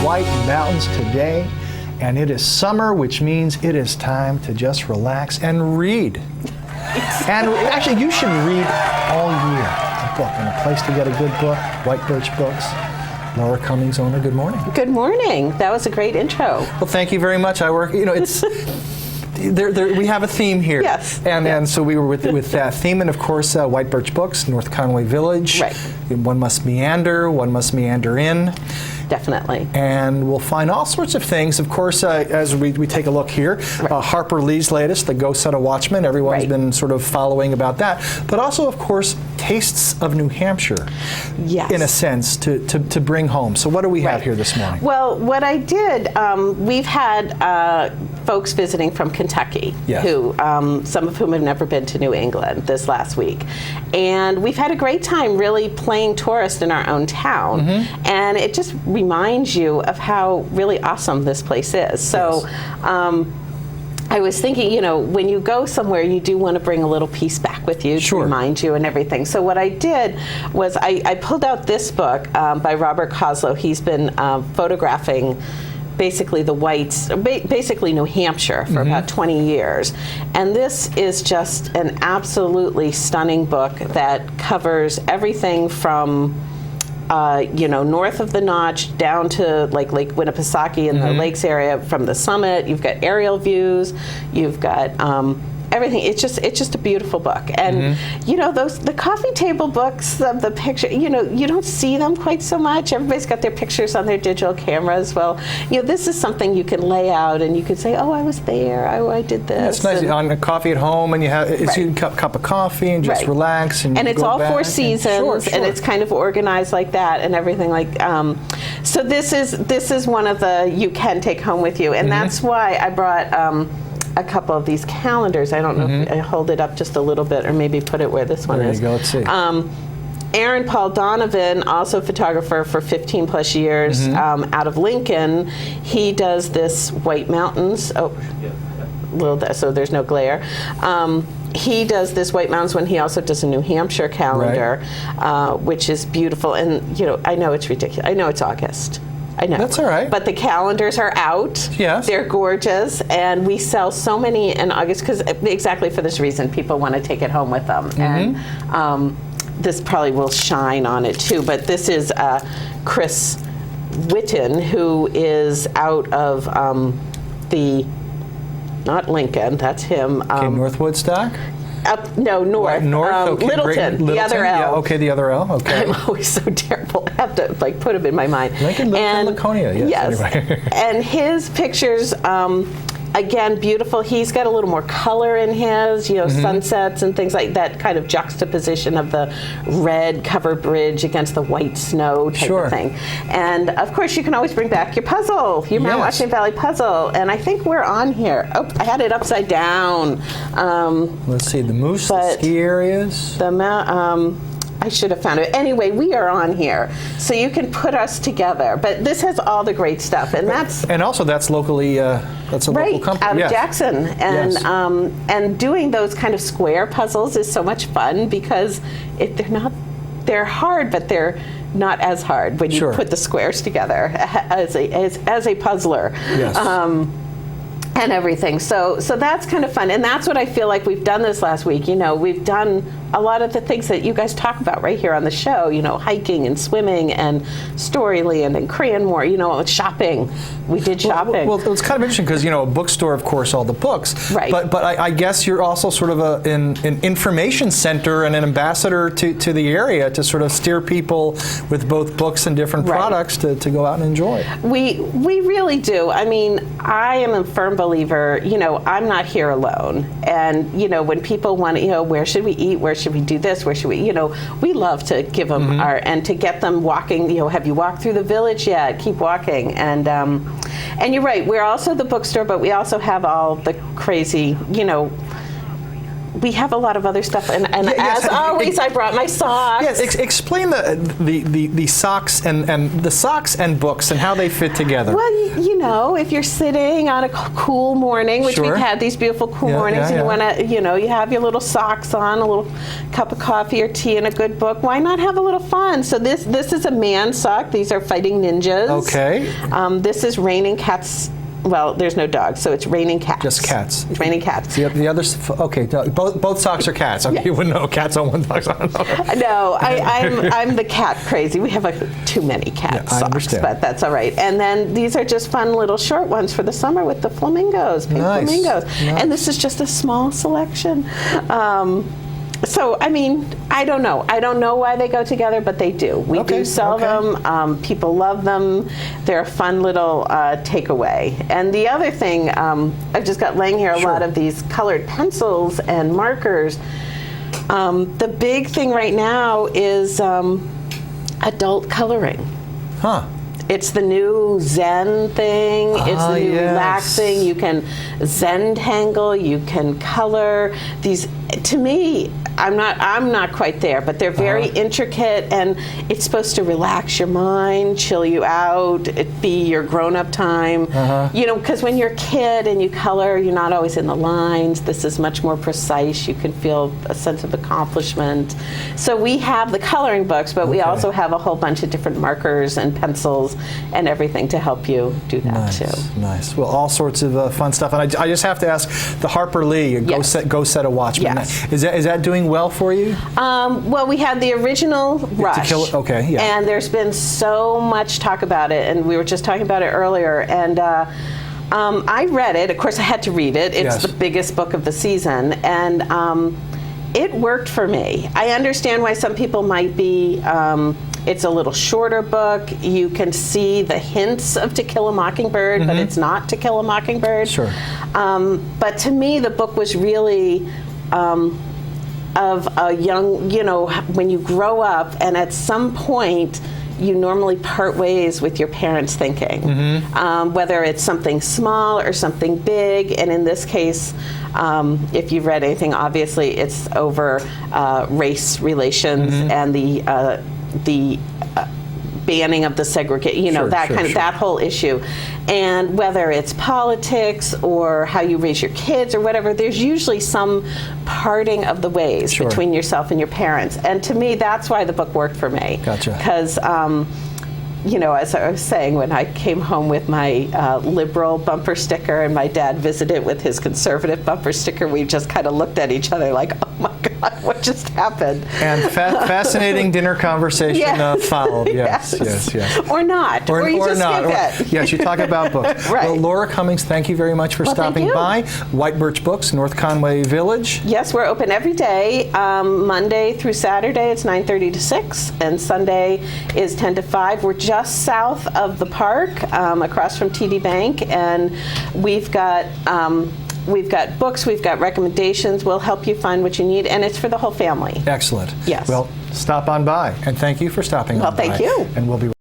White Mountains today, and it is summer, which means it is time to just relax and read. And actually, you should read all year a book, and a place to get a good book, White Birch Books. Laura Cummings, owner, good morning. Good morning. That was a great intro. Well, thank you very much. It's... we have a theme here. Yes. And so we were with that theme, and of course, White Birch Books, North Conway Village. Right. One must meander in. Definitely. And we'll find all sorts of things. Of course, as we take a look here, right. Harper Lee's latest, The Ghost Set of Watchman. Everyone's right. been sort of following about that. But also, of course, Tastes of New Hampshire, yes. in a sense, to bring home. So what do we have right. here this morning? Well, what I did, we've had folks visiting from Kentucky, yes. who some of whom have never been to New England this last week. And we've had a great time really playing tourist in our own town. Mm-hmm. And it just reminds you of how really awesome this place is. So yes. I was thinking, when you go somewhere, you do want to bring a little piece back with you sure. to remind you and everything. So what I did was I pulled out this book by Robert Coslow. He's been photographing basically the whites, basically New Hampshire for mm-hmm. about 20 years. And this is just an absolutely stunning book that covers everything from north of the Notch down to like Lake Winnipesaukee and mm-hmm. the lakes area from the summit. You've got aerial views. You've got everything. It's just a beautiful book. And mm-hmm. The coffee table books of the picture. You don't see them quite so much. Everybody's got their pictures on their digital cameras. Well, this is something you can lay out and you can say, oh, I was there. I did this. It's nice on a coffee at home, and you have right. a cup of coffee and just right. relax. And it's all 4 seasons, sure. and it's kind of organized like that and everything like. So this is one of the you can take home with you, and mm-hmm. that's why I brought. A couple of these calendars. I don't know mm-hmm. if I hold it up just a little bit or maybe put it where this one is. There you go. Let's see. Aaron Paul Donovan, also photographer for 15 plus years, mm-hmm. out of Lincoln. He does this White Mountains. Oh, so there's no glare. He does this White Mountains when he also does a New Hampshire calendar, right. Which is beautiful. And I know it's ridiculous. I know it's August. I know. That's all right. But the calendars are out. Yes. They're gorgeous. And we sell so many in August because exactly for this reason, people want to take it home with them. Mm-hmm. And this probably will shine on it too. But this is Chris Witten, who is out of not Lincoln, that's him. North Woodstock? North. North, okay. Littleton, the other L. Yeah, okay, the other L, okay. I'm always so terrible. I have to put them in my mind. Lincoln, Littleton, Laconia, yes. Anyway. And his pictures, again, beautiful. He's got a little more color in his, mm-hmm. sunsets and things like that, kind of juxtaposition of the red covered bridge against the white snow type sure. of thing. And of course, you can always bring back your puzzle, your Mount Washington Valley puzzle. And I think we're on here. Oh, I had it upside down. Let's see, the moose, the ski areas. The Mount. I should have found it. Anyway, we are on here, so you can put us together. But this has all the great stuff, and that's locally. That's a right, local company. Out of yes. Jackson, and yes. And doing those kind of square puzzles is so much fun because they're hard, but they're not as hard when you sure. put the squares together as a puzzler. Yes. And everything. So that's kind of fun. And that's what I feel like we've done this last week. We've done a lot of the things that you guys talk about right here on the show, hiking and swimming and Storyland and Cranmore, shopping. We did shopping. Well, it's kind of interesting because, a bookstore, of course, all the books. Right. But I guess you're also sort of an information center and an ambassador to the area to sort of steer people with both books and different right. products to go out and enjoy. We really do. I mean, I am a firm believer, I'm not here alone. And, when people want to, where should we eat? Where should we do this? Where should we, we love to give them mm-hmm. and to get them walking, have you walked through the village yet? Keep walking. And you're right, we're also the bookstore, but we also have all the crazy, we have a lot of other stuff, and yes, as always, I brought my socks. Yes, explain the socks and the socks and books and how they fit together. Well, you know, if you're sitting on a cool morning, which Sure. we've had these beautiful cool mornings, and you want to, you know, you have your little socks on, a little cup of coffee or tea, and a good book. Why not have a little fun? So this is a man sock. These are Fighting Ninjas. Okay. This is Raining Cats. Well, there's no dogs, so it's Raining Cats. Just cats. It's Raining Cats. The others, okay, both socks are cats. Okay, you wouldn't know cats on one sock. No, I'm the cat crazy. We have too many cat socks, understand. but that's all right. And then these are just fun little short ones for the summer with the flamingos, pink flamingos. Nice. And this is just a small selection. So, I mean, I don't know. I don't know why they go together, but they do. We do sell them. People love them. They're a fun little takeaway. And the other thing, I've just got laying here a lot of these colored pencils and markers. The big thing right now is adult coloring. Huh. It's the new Zen thing. It's the new yes. relaxing. You can Zentangle. You can color. These, to me, I'm not quite there, but they're very intricate, and it's supposed to relax your mind, chill you out, it be your grown-up time. You know, because when you're a kid and you color, you're not always in the lines. This is much more precise. You can feel a sense of accomplishment. So we have the coloring books, but we also have a whole bunch of different markers and pencils and everything to help you do that too. Nice. Well, all sorts of fun stuff. And I just have to ask, the Harper Lee, Go Set a Watchman. Yes. Is that doing well for you? Well, we had the original Rush. And there's been so much talk about it, and we were just talking about it earlier. And I read it. Of course, I had to read it. It's the biggest book of the season, and it worked for me. I understand why some people might be. It's a little shorter book. You can see the hints of To Kill a Mockingbird, but it's not To Kill a Mockingbird. Sure. But to me, the book was really of a young, you know, when you grow up and at some point you normally part ways with your parents' thinking, whether it's something small or something big. And in this case, if you've read anything, obviously it's over race relations and the banning of the segregation, you know, that whole issue. And whether it's politics or how you raise your kids or whatever, there's usually some parting of the ways between yourself and your parents. And to me, that's why the book worked for me. Gotcha. Because you know, as I was saying, when I came home with my liberal bumper sticker and my dad visited with his conservative bumper sticker, we just kind of looked at each other like, oh my God, what just happened? And fascinating dinner conversation followed. Yes. Or not. Or you just not. skip it. Yes, you talk about books. Right. Well, Laura Cummings, thank you very much for stopping by. White Birch Books, North Conway Village. Yes, we're open every day. Monday through Saturday, it's 9:30 to 6, and Sunday is 10 to 5. We're just south of the park, across from TD Bank, and we've got books, we've got recommendations. We'll help you find what you need, and it's for the whole family. Excellent. Yes. Well, stop on by, and thank you for stopping on by. Well, thank you. And we'll be